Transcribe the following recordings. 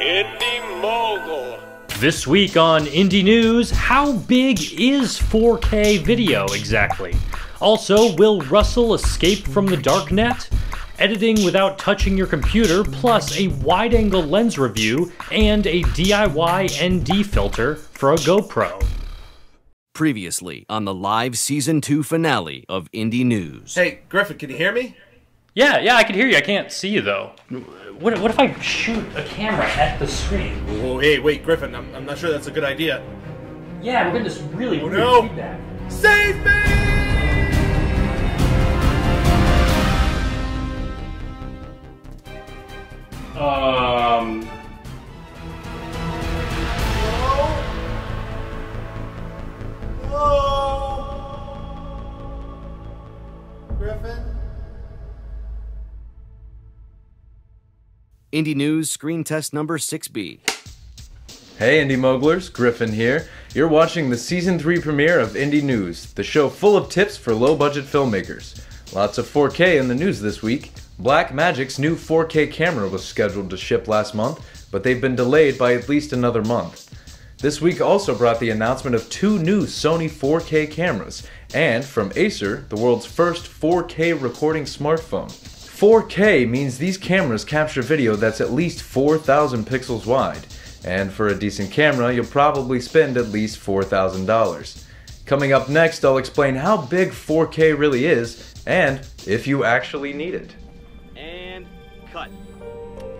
Indy Mogul. This week on Indy News, how big is 4K video exactly? Also, will Russell escape from the Darknet? Editing without touching your computer, plus a wide-angle lens review and a DIY ND filter for a GoPro. Previously on the live Season 2 finale of Indy News. Hey, Griffin, can you hear me? Yeah, I can hear you. I can't see you, though. What if I shoot a camera at the screen? Oh, hey, wait, Griffin, I'm not sure that's a good idea. Yeah, we're getting this really weird feedback. Save me! Griffin? Indy News screen test number 6B. Hey Indy Mogulers, Griffin here. You're watching the Season 3 premiere of Indy News, the show full of tips for low-budget filmmakers. Lots of 4K in the news this week. Blackmagic's new 4K camera was scheduled to ship last month, but they've been delayed by at least another month. This week also brought the announcement of 2 new Sony 4K cameras, and from Acer, the world's first 4K recording smartphone. 4K means these cameras capture video that's at least 4,000 pixels wide, and for a decent camera, you'll probably spend at least $4,000. Coming up next, I'll explain how big 4K really is, and if you actually need it. And cut.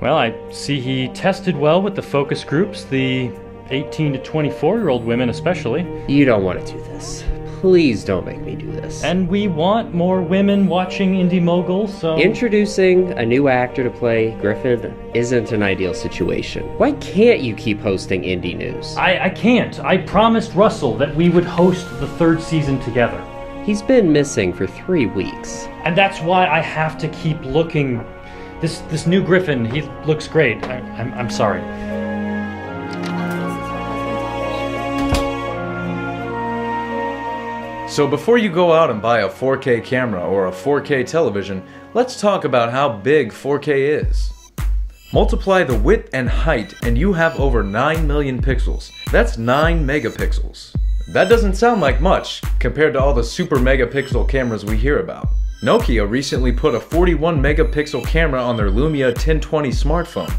Well, I see he tested well with the focus groups, the 18 to 24-year-old women especially. You don't want to do this. Please don't make me do this. And we want more women watching Indy Mogul, so... Introducing a new actor to play Griffin isn't an ideal situation. Why can't you keep hosting Indy News? I can't. I promised Russell that we would host the 3rd season together. He's been missing for 3 weeks. And that's why I have to keep looking. This new Griffin, he looks great. I'm sorry. So before you go out and buy a 4K camera or a 4K television, let's talk about how big 4K is. Multiply the width and height and you have over 9 million pixels. That's 9 megapixels. That doesn't sound like much compared to all the super megapixel cameras we hear about. Nokia recently put a 41 megapixel camera on their Lumia 1020 smartphone.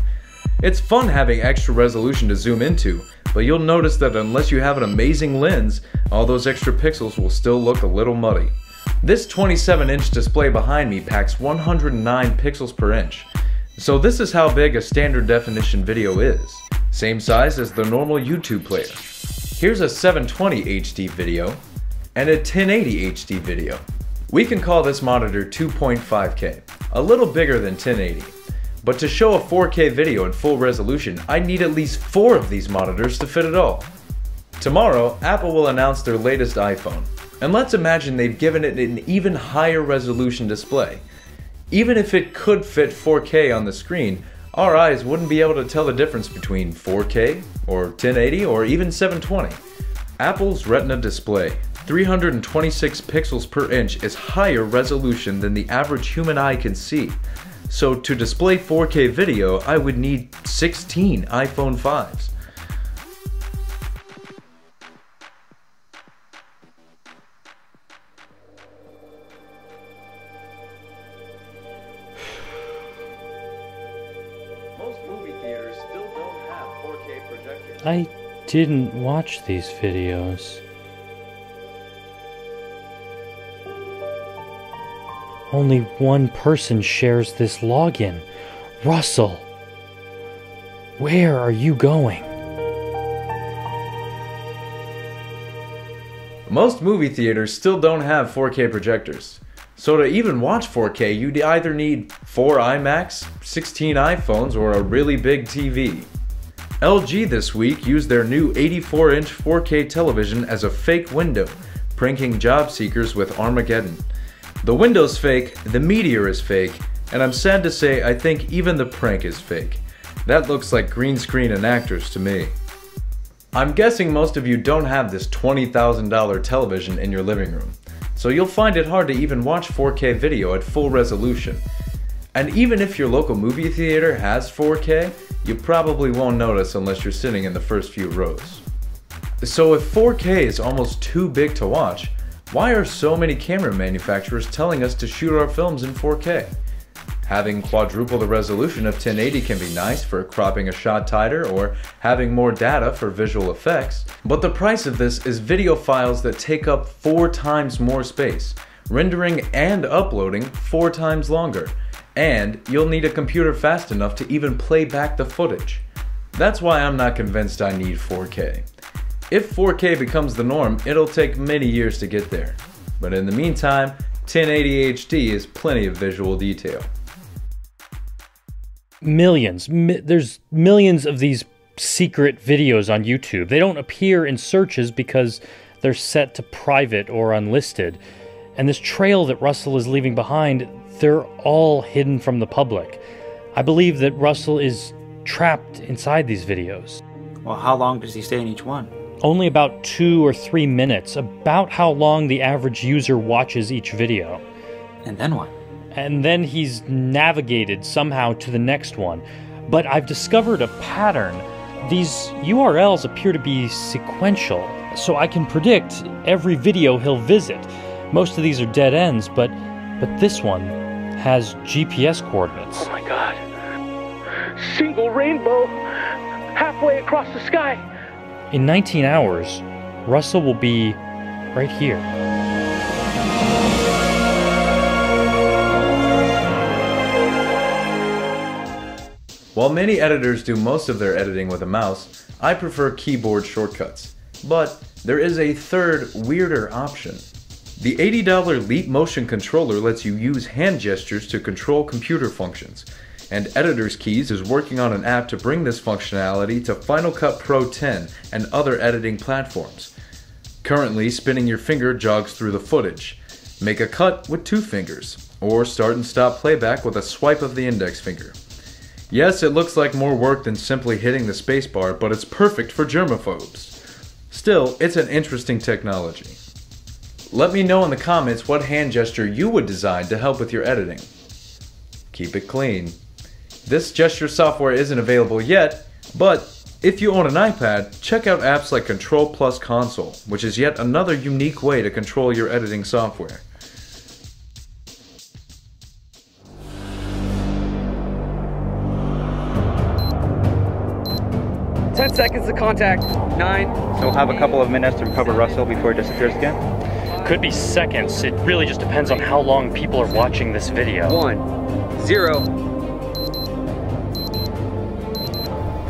It's fun having extra resolution to zoom into, but you'll notice that unless you have an amazing lens, all those extra pixels will still look a little muddy. This 27-inch display behind me packs 109 pixels per inch. So this is how big a standard definition video is. Same size as the normal YouTube player. Here's a 720 HD video and a 1080 HD video. We can call this monitor 2.5K, a little bigger than 1080. But to show a 4K video in full resolution, I need at least 4 of these monitors to fit it all. Tomorrow, Apple will announce their latest iPhone. And let's imagine they've given it an even higher resolution display. Even if it could fit 4K on the screen, our eyes wouldn't be able to tell the difference between 4K, or 1080, or even 720. Apple's Retina display, 326 pixels per inch, is higher resolution than the average human eye can see. So to display 4K video, I would need 16 iPhone 5s. Most movie theaters still don't have 4K projectors. I didn't watch these videos. Only one person shares this login. Russell. Where are you going? Most movie theaters still don't have 4K projectors. So to even watch 4K, you'd either need 4 iMacs, 16 iPhones, or a really big TV. LG this week used their new 84-inch 4K television as a fake window, pranking job seekers with Armageddon. The window's fake, the meteor is fake, and I'm sad to say I think even the prank is fake. That looks like green screen and actors to me. I'm guessing most of you don't have this $20,000 television in your living room, so you'll find it hard to even watch 4K video at full resolution. And even if your local movie theater has 4K, you probably won't notice unless you're sitting in the first few rows. So if 4K is almost too big to watch, why are so many camera manufacturers telling us to shoot our films in 4K? Having quadruple the resolution of 1080 can be nice for cropping a shot tighter or having more data for visual effects, but the price of this is video files that take up 4 times more space, rendering and uploading 4 times longer, and you'll need a computer fast enough to even play back the footage. That's why I'm not convinced I need 4K. If 4K becomes the norm, it'll take many years to get there. But in the meantime, 1080 HD is plenty of visual detail. There's millions of these secret videos on YouTube. They don't appear in searches because they're set to private or unlisted. And this trail that Russell is leaving behind, they're all hidden from the public. I believe that Russell is trapped inside these videos. Well, how long does he stay in each one? Only about 2 or 3 minutes, about how long the average user watches each video. And then what? And then he's navigated somehow to the next one. But I've discovered a pattern. These URLs appear to be sequential, so I can predict every video he'll visit. Most of these are dead ends, but this one has GPS coordinates. Oh my God. Single rainbow halfway across the sky. In 19 hours, Russell will be right here. While many editors do most of their editing with a mouse, I prefer keyboard shortcuts. But there is a third, weirder option. The $80 Leap Motion controller lets you use hand gestures to control computer functions, and Editor's Keys is working on an app to bring this functionality to Final Cut Pro 10 and other editing platforms. Currently, spinning your finger jogs through the footage. Make a cut with 2 fingers, or start and stop playback with a swipe of the index finger. Yes, it looks like more work than simply hitting the spacebar, but it's perfect for germaphobes. Still, it's an interesting technology. Let me know in the comments what hand gesture you would design to help with your editing. Keep it clean. This gesture software isn't available yet, but if you own an iPad, check out apps like ctrl+console, which is yet another unique way to control your editing software. Ten seconds to contact. 9. So we'll have a couple of minutes to recover Russell before he disappears again? Could be seconds. It really just depends on how long people are watching this video. 1, 0.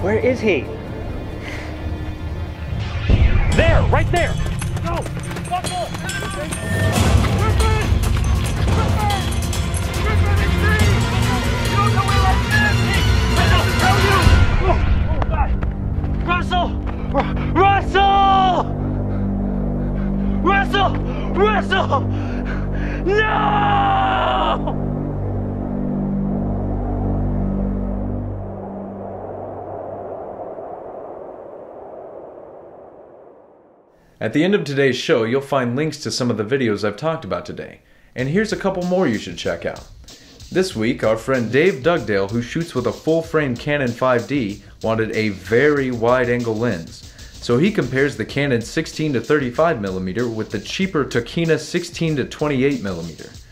Where is he? There! Right there! Go! Buckle! Russell! Russell! Russell! Russell! No! At the end of today's show, you'll find links to some of the videos I've talked about today. And here's a couple more you should check out. This week, our friend Dave Dugdale, who shoots with a full-frame Canon 5D, wanted a very wide-angle lens. So he compares the Canon 16-35mm with the cheaper Tokina 16-28mm.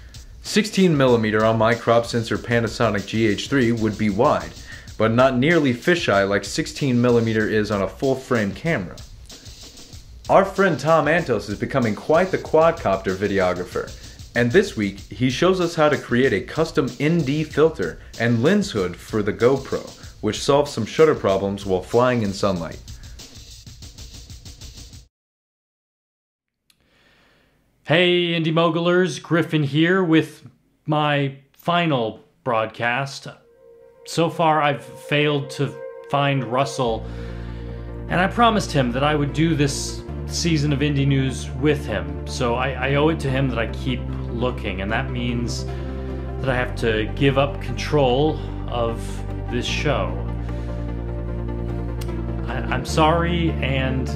16mm on my crop sensor Panasonic GH3 would be wide, but not nearly fisheye like 16mm is on a full-frame camera. Our friend Tom Antos is becoming quite the quadcopter videographer, and this week he shows us how to create a custom Indy filter and lens hood for the GoPro, which solves some shutter problems while flying in sunlight. Hey Indy Mogulers, Griffin here with my final broadcast. So far I've failed to find Russell, and I promised him that I would do this season of Indy News with him, so I owe it to him that I keep looking, and that means that I have to give up control of this show. I'm sorry, and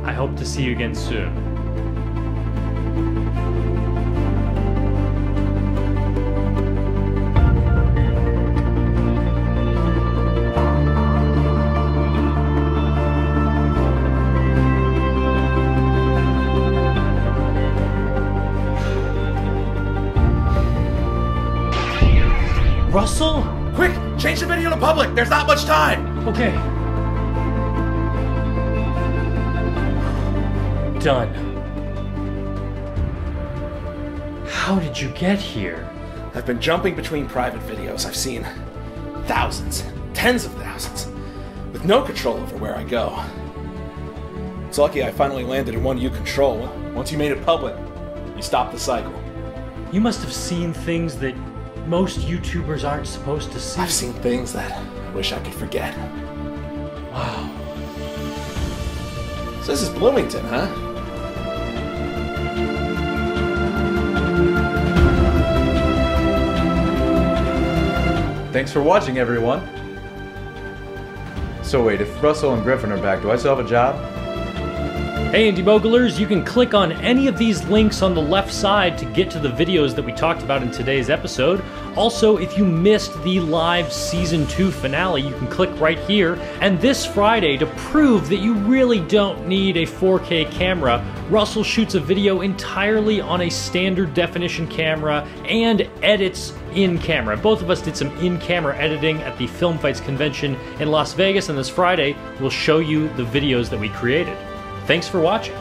I hope to see you again soon. Change the video to public. There's not much time. Okay. Done. How did you get here? I've been jumping between private videos. I've seen thousands, tens of thousands, with no control over where I go. It's lucky I finally landed in one you control. Once you made it public, you stopped the cycle. You must have seen things that most YouTubers aren't supposed to see. I've seen things that I wish I could forget. Wow. So this is Bloomington, huh? Thanks for watching, everyone. So wait, if Russell and Griffin are back, do I still have a job? Hey Indy Mogulers, you can click on any of these links on the left side to get to the videos that we talked about in today's episode. Also, if you missed the live Season 2 finale, you can click right here. And this Friday, to prove that you really don't need a 4K camera, Russell shoots a video entirely on a standard definition camera and edits in camera. Both of us did some in-camera editing at the Film Fights convention in Las Vegas, and this Friday, we'll show you the videos that we created. Thanks for watching.